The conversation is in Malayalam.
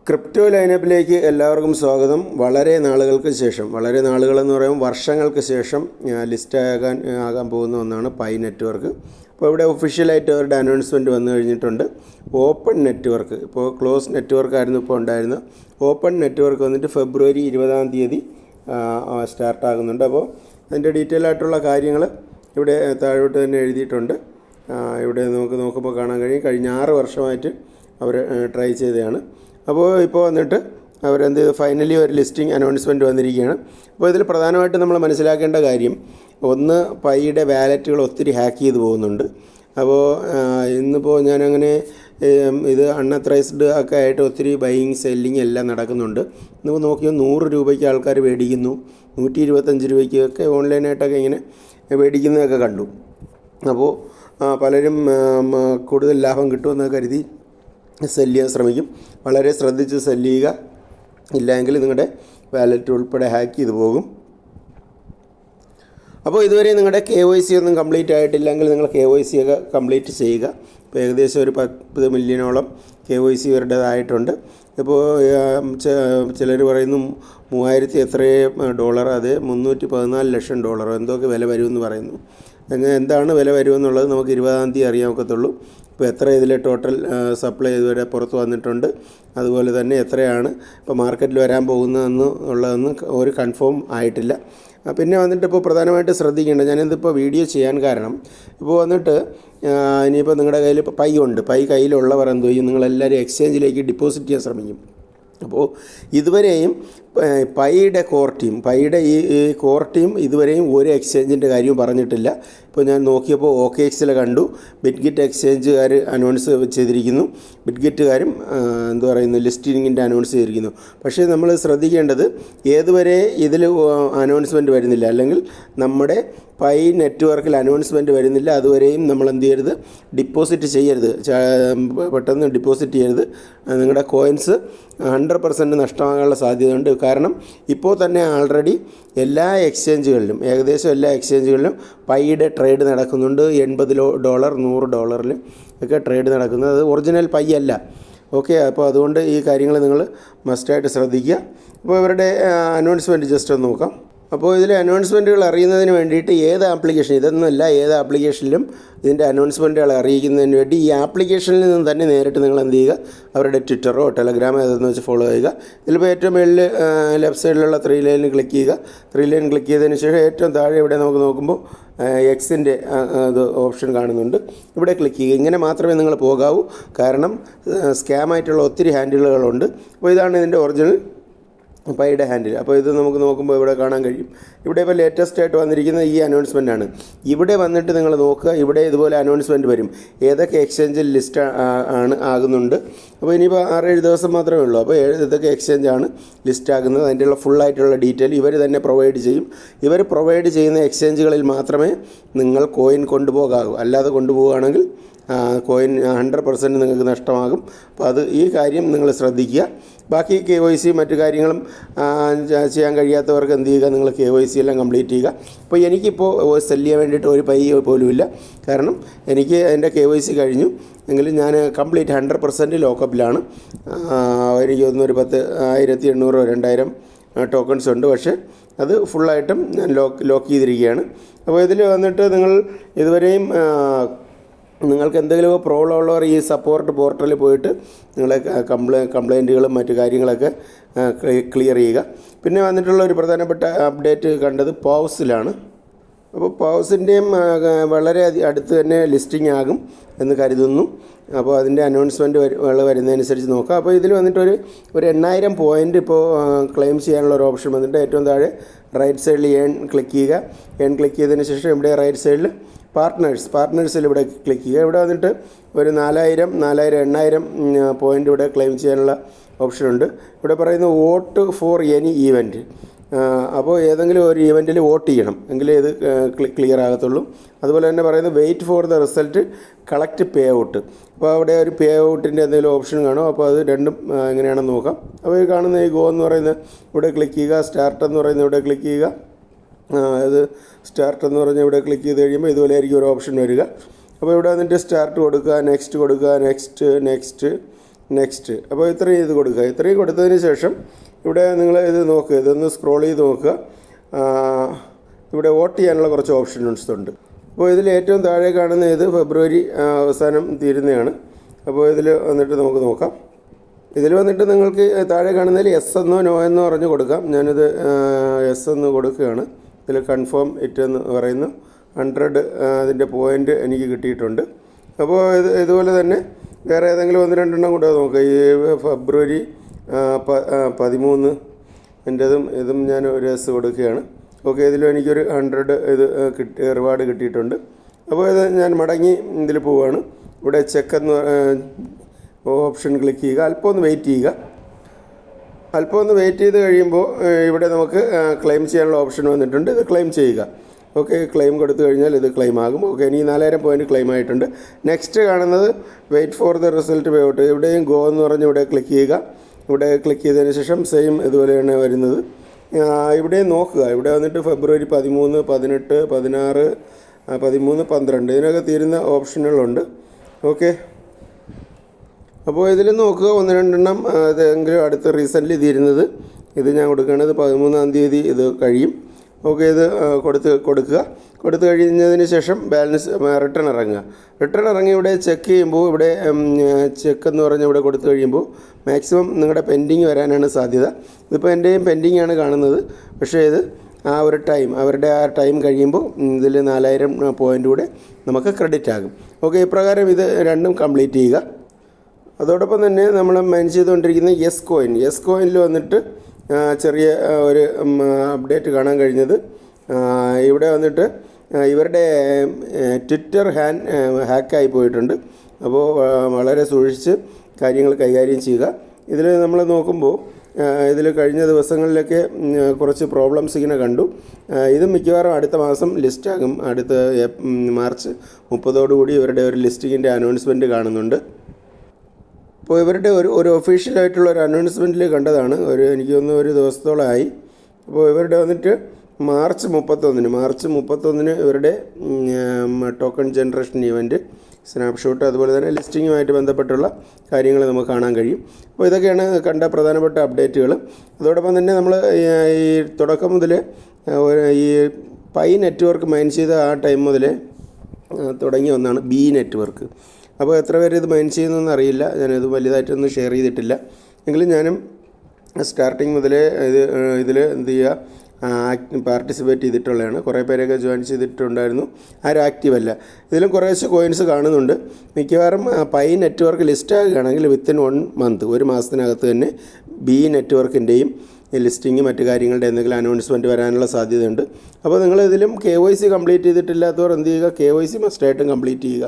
ക്രിപ്റ്റോ ലൈനപ്പിലേക്ക് എല്ലാവർക്കും സ്വാഗതം. വളരെ നാളുകൾക്ക് ശേഷം, വളരെ നാളുകളെന്ന് പറയുമ്പോൾ വർഷങ്ങൾക്ക് ശേഷം ആകാൻ പോകുന്ന ഒന്നാണ് പൈ നെറ്റ്വർക്ക്. അപ്പോൾ ഇവിടെ ഒഫീഷ്യലായിട്ട് അവരുടെ അനൗൺസ്മെൻറ്റ് വന്നു കഴിഞ്ഞിട്ടുണ്ട്. ഓപ്പൺ നെറ്റ്വർക്ക്, ഇപ്പോൾ ക്ലോസ് നെറ്റ്വർക്ക് ആയിരുന്നു ഇപ്പോൾ ഉണ്ടായിരുന്നത്. ഓപ്പൺ നെറ്റ്വർക്ക് വന്നിട്ട് ഫെബ്രുവരി 20 സ്റ്റാർട്ടാകുന്നുണ്ട്. അപ്പോൾ അതിൻ്റെ ഡീറ്റെയിൽ ആയിട്ടുള്ള കാര്യങ്ങൾ ഇവിടെ താഴോട്ട് തന്നെ എഴുതിയിട്ടുണ്ട്. ഇവിടെ നമുക്ക് നോക്കുമ്പോൾ കാണാൻ കഴിയും. കഴിഞ്ഞ 6 വർഷമായിട്ട് അവർ ട്രൈ ചെയ്തതാണ്. അപ്പോൾ ഇപ്പോൾ വന്നിട്ട് അവരെന്ത് ചെയ്തു, ഫൈനലി ഒരു ലിസ്റ്റിംഗ് അനൗൺസ്മെൻറ്റ് വന്നിരിക്കുകയാണ്. അപ്പോൾ ഇതിൽ പ്രധാനമായിട്ടും നമ്മൾ മനസ്സിലാക്കേണ്ട കാര്യം, ഒന്ന് പൈയുടെ വാലറ്റുകൾ ഒത്തിരി ഹാക്ക് ചെയ്ത് പോകുന്നുണ്ട്. അപ്പോൾ ഇന്നിപ്പോൾ ഞാനങ്ങനെ ഇത് അൺഅത്രൈസ്ഡ് ഒക്കെ ആയിട്ട് ഒത്തിരി ബൈയിങ് സെല്ലിങ് എല്ലാം നടക്കുന്നുണ്ട്. നമുക്ക് നോക്കിയാൽ 100 രൂപയ്ക്ക് ആൾക്കാർ മേടിക്കുന്നു, 125 രൂപയ്ക്കൊക്കെ ഓൺലൈനായിട്ടൊക്കെ ഇങ്ങനെ മേടിക്കുന്നതൊക്കെ കണ്ടു. അപ്പോൾ പലരും കൂടുതൽ ലാഭം കിട്ടുമെന്ന് കരുതി സെല്ല് ചെയ്യാൻ ശ്രമിക്കും. വളരെ ശ്രദ്ധിച്ച് സെല്ല് ചെയ്യുക, ഇല്ലെങ്കിൽ നിങ്ങളുടെ വാലറ്റ് ഉൾപ്പെടെ ഹാക്ക് ചെയ്ത് പോകും. അപ്പോൾ ഇതുവരെ നിങ്ങളുടെ KYC ഒന്നും കംപ്ലീറ്റ് ആയിട്ടില്ലെങ്കിൽ നിങ്ങൾ KYC ഒക്കെ കംപ്ലീറ്റ് ചെയ്യുക. ഇപ്പോൾ ഏകദേശം ഒരു 10 മില്യണോളം KYC ഇവരുടേതായിട്ടുണ്ട്. ഇപ്പോൾ ചിലർ പറയുന്നു 3000 എത്രയോ ഡോളർ, അത് $314 ലക്ഷം എന്തൊക്കെ വില വരുമെന്ന് പറയുന്നു. എന്താണ് വില വരുമെന്നുള്ളത് നമുക്ക് 20-ാം തീയതി അറിയാൻ ഒക്കത്തുള്ളൂ. ഇപ്പോൾ എത്ര ഇതിൽ ടോട്ടൽ സപ്ലൈ ഇതുവരെ പുറത്ത് വന്നിട്ടുണ്ട്, അതുപോലെ തന്നെ എത്രയാണ് ഇപ്പോൾ മാർക്കറ്റിൽ വരാൻ പോകുന്നതെന്ന് ഉള്ളതെന്ന് ഒരു കൺഫേം ആയിട്ടില്ല. പിന്നെ വന്നിട്ട് ഇപ്പോൾ പ്രധാനമായിട്ട് ശ്രദ്ധിക്കേണ്ടത്, ഞാനിതിപ്പോൾ വീഡിയോ ചെയ്യാൻ കാരണം, ഇപ്പോൾ വന്നിട്ട് ഇനിയിപ്പോൾ നിങ്ങളുടെ കയ്യിൽ ഇപ്പോൾ പൈ ഉണ്ട്, പൈ കയ്യിലുള്ളവർ എന്ത് ചെയ്യും, നിങ്ങളെല്ലാവരും എക്സ്ചേഞ്ചിലേക്ക് ഡിപ്പോസിറ്റ് ചെയ്യാൻ ശ്രമിക്കും. അപ്പോൾ ഇതുവരെയും പൈയുടെ പൈയുടെ ഈ കോർ ടീം ഇതുവരെയും ഒരു എക്സ്ചേഞ്ചിൻ്റെ കാര്യവും പറഞ്ഞിട്ടില്ല. ഇപ്പോൾ ഞാൻ നോക്കിയപ്പോൾ OKXൽ കണ്ടു, ബിറ്റ്ഗിറ്റ് എക്സ്ചേഞ്ചുകാർ അനൗൺസ് ചെയ്തിരിക്കുന്നു, ബിറ്റ്ഗിറ്റുകാരും ലിസ്റ്റിങ്ങിൻ്റെ അനൗൺസ് ചെയ്തിരിക്കുന്നു. പക്ഷേ നമ്മൾ ശ്രദ്ധിക്കേണ്ടത്, ഏതുവരെ ഇതിൽ അനൗൺസ്മെൻറ്റ് വരുന്നില്ല, അല്ലെങ്കിൽ നമ്മുടെ പൈ നെറ്റ്വർക്കിൽ അനൗൺസ്മെൻറ്റ് വരുന്നില്ല, അതുവരെയും നമ്മൾ എന്ത് ചെയ്യരുത്, ഡിപ്പോസിറ്റ് ചെയ്യരുത്, പെട്ടെന്ന് ഡിപ്പോസിറ്റ് ചെയ്യരുത്. നിങ്ങളുടെ കോയിൻസ് 100% നഷ്ടമാകാനുള്ള സാധ്യതയുണ്ട്. കാരണം ഇപ്പോൾ തന്നെ ആൾറെഡി എല്ലാ എക്സ്ചേഞ്ചുകളിലും, ഏകദേശം എല്ലാ എക്സ്ചേഞ്ചുകളിലും പൈയുടെ ട്രേഡ് നടക്കുന്നുണ്ട്. $80, $100 ഒക്കെ ട്രേഡ് നടക്കുന്നത്. അത് ഒറിജിനൽ പൈ അല്ല. ഓക്കെ, അപ്പോൾ അതുകൊണ്ട് ഈ കാര്യങ്ങൾ നിങ്ങൾ മസ്റ്റായിട്ട് ശ്രദ്ധിക്കുക. അപ്പോൾ ഇവരുടെ അനൗൺസ്മെൻറ്റ് ജസ്റ്റ് ഒന്ന് നോക്കാം. അപ്പോൾ ഇതിലെ അനൗൺസ്മെൻറ്റുകൾ അറിയുന്നതിന് വേണ്ടിയിട്ട് ഏത് ആപ്ലിക്കേഷനിലും ഇതിൻ്റെ അനൗൺസ്മെൻറ്റുകൾ അറിയിക്കുന്നതിന് വേണ്ടി ഈ ആപ്ലിക്കേഷനിൽ നിന്ന് തന്നെ നേരിട്ട് നിങ്ങൾ എന്ത് ചെയ്യുക, അവരുടെ ട്വിറ്ററോ ടെലഗ്രാമോ ഏതെന്ന് വെച്ച് ഫോളോ ചെയ്യുക. ഇതിലിപ്പോൾ ഏറ്റവും മുകളിൽ ലെഫ്റ്റ് സൈഡിലുള്ള 3 ലൈനിൽ ക്ലിക്ക് ചെയ്യുക. 3 ലൈൻ ക്ലിക്ക് ചെയ്തതിന് ശേഷം ഏറ്റവും താഴെ ഇവിടെ നമുക്ക് നോക്കുമ്പോൾ എക്സിൻ്റെ അത് ഓപ്ഷൻ കാണുന്നുണ്ട്. ഇവിടെ ക്ലിക്ക് ചെയ്യുക. ഇങ്ങനെ മാത്രമേ നിങ്ങൾ പോകാവൂ, കാരണം സ്കാമായിട്ടുള്ള ഒത്തിരി ഹാൻഡിലുകളുണ്ട്. അപ്പോൾ ഇതാണ് ഇതിൻ്റെ ഒറിജിനൽ പൈയുടെ ഹാൻഡിൽ. അപ്പോൾ ഇത് നമുക്ക് നോക്കുമ്പോൾ ഇവിടെ കാണാൻ കഴിയും. ഇവിടെ ഇപ്പോൾ ലേറ്റസ്റ്റ് ആയിട്ട് വന്നിരിക്കുന്ന ഈ അനൗൺസ്മെൻ്റ് ആണ്. ഇവിടെ വന്നിട്ട് നിങ്ങൾ നോക്കുക, ഇവിടെ ഇതുപോലെ അനൗൺസ്മെൻറ്റ് വരും, ഏതൊക്കെ എക്സ്ചേഞ്ചിൽ ലിസ്റ്റ് ആകുന്നുണ്ട്. അപ്പോൾ ഇനിയിപ്പോൾ 6-7 ദിവസം മാത്രമേ ഉള്ളൂ. അപ്പോൾ ഇതൊക്കെ എക്സ്ചേഞ്ചാണ് ലിസ്റ്റ് ആകുന്നത്. അതിൻ്റെയുള്ള ഫുള്ളായിട്ടുള്ള ഡീറ്റെയിൽ ഇവർ തന്നെ പ്രൊവൈഡ് ചെയ്യും. ഇവർ പ്രൊവൈഡ് ചെയ്യുന്ന എക്സ്ചേഞ്ചുകളിൽ മാത്രമേ നിങ്ങൾ കോയിൻ കൊണ്ടുപോകാവൂ. അല്ലാതെ കൊണ്ടുപോവുകയാണെങ്കിൽ കോയിൻ 100% നിങ്ങൾക്ക് നഷ്ടമാകും. അപ്പോൾ ഈ കാര്യം നിങ്ങൾ ശ്രദ്ധിക്കുക. ബാക്കി KYC മറ്റു കാര്യങ്ങളും ചെയ്യാൻ കഴിയാത്തവർക്ക് എന്ത് ചെയ്യുക, നിങ്ങൾ KYC എല്ലാം കംപ്ലീറ്റ് ചെയ്യുക. അപ്പോൾ എനിക്കിപ്പോൾ സെല്ല് ചെയ്യാൻ വേണ്ടിയിട്ട് ഒരു പൈ പോലുമില്ല, കാരണം എനിക്ക് എൻ്റെ KYC കഴിഞ്ഞു. എങ്കിലും ഞാൻ കംപ്ലീറ്റ് 100% ലോക്കപ്പിലാണ്. എനിക്ക് തോന്നുന്നു ഒരു 1800-2000 ടോക്കൺസ് ഉണ്ട്. പക്ഷേ അത് ഫുള്ളായിട്ടും ഞാൻ ലോക്ക് ചെയ്തിരിക്കുകയാണ്. അപ്പോൾ ഇതിൽ വന്നിട്ട് നിങ്ങൾ ഇതുവരെയും നിങ്ങൾക്ക് എന്തെങ്കിലും പ്രോബ്ലം ഉള്ളവർ ഈ സപ്പോർട്ട് പോർട്ടലിൽ പോയിട്ട് നിങ്ങളെ കംപ്ലയിൻറ്റുകളും മറ്റു കാര്യങ്ങളൊക്കെ ക്ലിയർ ചെയ്യുക. പിന്നെ വന്നിട്ടുള്ള ഒരു പ്രധാനപ്പെട്ട അപ്ഡേറ്റ് കണ്ടത് പൗസിലാണ്. അപ്പോൾ പൗസിൻ്റെയും വളരെ അടുത്ത് തന്നെ ലിസ്റ്റിംഗ് ആകും എന്ന് കരുതുന്നു. അപ്പോൾ അതിൻ്റെ അനൗൺസ്മെൻറ്റ് വരുന്നതനുസരിച്ച് നോക്കാം. അപ്പോൾ ഇതിൽ വന്നിട്ട് ഒരു 8000 പോയിൻ്റ് ഇപ്പോൾ ക്ലെയിം ചെയ്യാനുള്ള ഒരു ഓപ്ഷൻ വന്നിട്ട് ഏറ്റവും താഴെ റൈറ്റ് സൈഡിൽ ക്ലിക്ക് ചെയ്യുക. ക്ലിക്ക് ചെയ്തതിന് ശേഷം ഇവിടെ റൈറ്റ് സൈഡിൽ പാർട്ട്നേഴ്സിൽ ഇവിടെ ക്ലിക്ക് ചെയ്യുക. ഇവിടെ വന്നിട്ട് ഒരു 4000, 8000 പോയിൻ്റ് ഇവിടെ ക്ലെയിം ചെയ്യാനുള്ള ഓപ്ഷനുണ്ട്. ഇവിടെ പറയുന്നത് വോട്ട് ഫോർ എനി ഈവൻറ്റ്. അപ്പോൾ ഏതെങ്കിലും ഒരു ഈവൻറ്റിൽ വോട്ട് ചെയ്യണം, എങ്കിലേ ഇത് ക്ലിയർ ആകത്തുള്ളൂ. അതുപോലെ തന്നെ പറയുന്നത് wait for the result, collect pay out. അപ്പോൾ അവിടെ ഒരു പേ ഔട്ടിൻ്റെ എന്തെങ്കിലും ഓപ്ഷൻ കാണും. അപ്പോൾ അത് രണ്ടും എങ്ങനെയാണെന്ന് നോക്കാം. അപ്പോൾ ഈ കാണുന്ന ഈ ഗോ എന്ന് പറയുന്നത് ഇവിടെ ക്ലിക്ക് ചെയ്യുക. സ്റ്റാർട്ട് എന്ന് പറയുന്നത് ഇവിടെ ക്ലിക്ക് ചെയ്യുക. ഇത് സ്റ്റാർട്ട് എന്ന് പറഞ്ഞാൽ ഇവിടെ ക്ലിക്ക് ചെയ്ത് കഴിയുമ്പോൾ ഇതുപോലെ ആയിരിക്കും ഒരു ഓപ്ഷൻ വരിക. അപ്പോൾ ഇവിടെ വന്നിട്ട് സ്റ്റാർട്ട് കൊടുക്കുക, നെക്സ്റ്റ് കൊടുക്കുക, നെക്സ്റ്റ് നെക്സ്റ്റ്. അപ്പോൾ ഇത്രയും ഇത് കൊടുക്കുക. ഇത്രയും കൊടുത്തതിന് ശേഷം ഇവിടെ നിങ്ങൾ ഇത് നോക്കുക, ഇതൊന്ന് സ്ക്രോൾ ചെയ്ത് നോക്കുക. ഇവിടെ വോട്ട് ചെയ്യാനുള്ള കുറച്ച് ഓപ്ഷൻസ് ഉണ്ട്. അപ്പോൾ ഇതിൽ ഏറ്റവും താഴെ കാണുന്ന ഇത് ഫെബ്രുവരി അവസാനം തീരുന്നതാണ്. അപ്പോൾ ഇതിൽ വന്നിട്ട് നമുക്ക് നോക്കാം. ഇതിൽ വന്നിട്ട് നിങ്ങൾക്ക് താഴെ കാണുന്നതിൽ യെസ് എന്നോ നോ എന്നോ പറഞ്ഞ് കൊടുക്കാം. ഞാനിത് യെസ് എന്ന് കൊടുക്കുകയാണ്. ഇതിൽ കൺഫേം ഇറ്റ് എന്ന് പറയുന്നു. 100 അതിൻ്റെ പോയിൻ്റ് എനിക്ക് കിട്ടിയിട്ടുണ്ട്. അപ്പോൾ ഇതുപോലെ തന്നെ വേറെ ഏതെങ്കിലും 1-2 കൂടെ നോക്കുക. ഈ ഫെബ്രുവരി 13 ഇതും ഞാൻ ഒരു യെസ് കൊടുക്കുകയാണ്. ഓക്കെ, ഇതിലും എനിക്കൊരു 100 ഇത് റിവാർഡ് കിട്ടിയിട്ടുണ്ട്. അപ്പോൾ ഇത് ഞാൻ മടങ്ങി ഇതിൽ പോവുകയാണ്. ഇവിടെ ചെക്ക് എന്ന് ഓപ്ഷൻ ക്ലിക്ക് ചെയ്യുക. അല്പം ഒന്ന് വെയിറ്റ് ചെയ്യുക. അല്പം ഒന്ന് വെയിറ്റ് ചെയ്ത് കഴിയുമ്പോൾ ഇവിടെ നമുക്ക് ക്ലെയിം ചെയ്യാനുള്ള ഓപ്ഷൻ വന്നിട്ടുണ്ട്. ഇത് ക്ലെയിം ചെയ്യുക. ഓക്കെ, ക്ലെയിം കൊടുത്തു കഴിഞ്ഞാൽ ഇത് ക്ലെയിം ആകും. ഓക്കെ, ഇനി 4000 പോയിൻ്റ് ക്ലെയിം ആയിട്ടുണ്ട്. നെക്സ്റ്റ് കാണുന്നത് wait for the result pay out. ഇവിടെയും ഗോ എന്ന് പറഞ്ഞ് ഇവിടെ ക്ലിക്ക് ചെയ്യുക. ഇവിടെ ക്ലിക്ക് ചെയ്തതിന് ശേഷം സെയിം ഇതുപോലെയാണ് വരുന്നത്. ഇവിടെ നോക്കുക. ഇവിടെ വന്നിട്ട് ഫെബ്രുവരി 13, 18, 16, 13, 12 ഇതിനൊക്കെ തീരുന്ന ഓപ്ഷനുകളുണ്ട്. ഓക്കെ, അപ്പോൾ ഇതിൽ നോക്കുക. 1-2 ഇതെങ്കിലും അടുത്ത് റീസെൻ്റ്ലി തീരുന്നത് ഇത് ഞാൻ കൊടുക്കുകയാണത് 13-ാം തീയതി ഇത് കഴിയും. ഓക്കെ, ഇത് കൊടുത്തു കഴിഞ്ഞതിന് ശേഷം ബാലൻസ് റിട്ടേൺ ഇറങ്ങി ഇവിടെ ചെക്ക് ചെയ്യുമ്പോൾ ഇവിടെ ചെക്ക് എന്ന് പറഞ്ഞ് ഇവിടെ കൊടുത്തു കഴിയുമ്പോൾ മാക്സിമം നിങ്ങളുടെ പെൻഡിങ് വരാനാണ് സാധ്യത. ഇതിപ്പോൾ എൻ്റെയും പെൻഡിങ് ആണ് കാണുന്നത്. പക്ഷേ ഇത് അവരുടെ ആ ടൈം കഴിയുമ്പോൾ ഇതിൽ 4000 പോയിൻ്റ് കൂടെ നമുക്ക് ക്രെഡിറ്റ് ആകും. ഓക്കെ, ഇപ്രകാരം ഇത് രണ്ടും കംപ്ലീറ്റ് ചെയ്യുക. അതോടൊപ്പം തന്നെ നമ്മൾ മൈൻ ചെയ്തുകൊണ്ടിരിക്കുന്ന യെസ് കോയിനിൽ വന്നിട്ട് ചെറിയ ഒരു അപ്ഡേറ്റ് കാണാൻ കഴിഞ്ഞത്, ഇവിടെ വന്നിട്ട് ഇവരുടെ ട്വിറ്റർ ഹാക്കായി പോയിട്ടുണ്ട്. അപ്പോൾ വളരെ സൂക്ഷിച്ച് കാര്യങ്ങൾ കൈകാര്യം ചെയ്യുക. ഇതിൽ നമ്മൾ നോക്കുമ്പോൾ ഇതിൽ കഴിഞ്ഞ ദിവസങ്ങളിലൊക്കെ കുറച്ച് പ്രോബ്ലംസ് ഇങ്ങനെ കണ്ടു. ഇത് മിക്കവാറും അടുത്ത മാസം ലിസ്റ്റാകും. അടുത്ത മാർച്ച് 30 ഇവരുടെ ഒരു ലിസ്റ്റിങ്ങിൻ്റെ അനൗൺസ്മെൻറ്റ് കാണുന്നുണ്ട്. അപ്പോൾ ഇവരുടെ ഒരു ഒഫീഷ്യലായിട്ടുള്ള ഒരു അനൗൺസ്മെൻറ്റിൽ കണ്ടതാണ്. എനിക്ക് തോന്നുന്നു ഒരു ദിവസത്തോളമായി. അപ്പോൾ ഇവരുടെ വന്നിട്ട് മാർച്ച് 31 ഇവരുടെ ടോക്കൺ ജനറേഷൻ ഇവൻറ്റ് സ്നാപ്ഷോട്ട്, അതുപോലെ തന്നെ ലിസ്റ്റിങ്ങുമായിട്ട് ബന്ധപ്പെട്ടുള്ള കാര്യങ്ങൾ നമുക്ക് കാണാൻ കഴിയും. അപ്പോൾ ഇതൊക്കെയാണ് കണ്ട പ്രധാനപ്പെട്ട അപ്ഡേറ്റുകൾ. അതോടൊപ്പം തന്നെ നമ്മൾ ഈ തുടക്കം മുതൽ ഈ പൈ നെറ്റ്വർക്ക് മൈൻ ചെയ്ത ആ ടൈം മുതൽ തുടങ്ങിയ ഒന്നാണ് ബി നെറ്റ്വർക്ക്. അപ്പോൾ എത്ര പേര് ഇത് മൈൻ ചെയ്യുന്നതെന്ന് അറിയില്ല. ഞാനത് വലുതായിട്ടൊന്നും ഷെയർ ചെയ്തിട്ടില്ല. എങ്കിലും ഞാനും സ്റ്റാർട്ടിങ് മുതലേ ഇതിൽ എന്ത് ചെയ്യുക, പാർട്ടിസിപ്പേറ്റ് ചെയ്തിട്ടുള്ളതാണ്. കുറേ പേരൊക്കെ ജോയിൻ ചെയ്തിട്ടുണ്ടായിരുന്നു. ആരും ആക്റ്റീവല്ല. ഇതിലും കുറേശ്ശെ കോയിൻസ് കാണുന്നുണ്ട്. മിക്കവാറും പൈ നെറ്റ്വർക്ക് ലിസ്റ്റ് ആകുകയാണെങ്കിൽ വിത്തിൻ 1 മന്ത്, ഒരു മാസത്തിനകത്ത് തന്നെ ബി നെറ്റ്വർക്കിൻ്റെയും ലിസ്റ്റിങ് മറ്റു കാര്യങ്ങളുടെ എന്തെങ്കിലും അനൗൺസ്മെൻറ്റ് വരാനുള്ള സാധ്യതയുണ്ട്. അപ്പോൾ നിങ്ങൾ ഇതിലും KYC കംപ്ലീറ്റ് ചെയ്തിട്ടില്ലാത്തവർ എന്ത് ചെയ്യുക, KYC മസ്റ്റായിട്ടും കംപ്ലീറ്റ് ചെയ്യുക.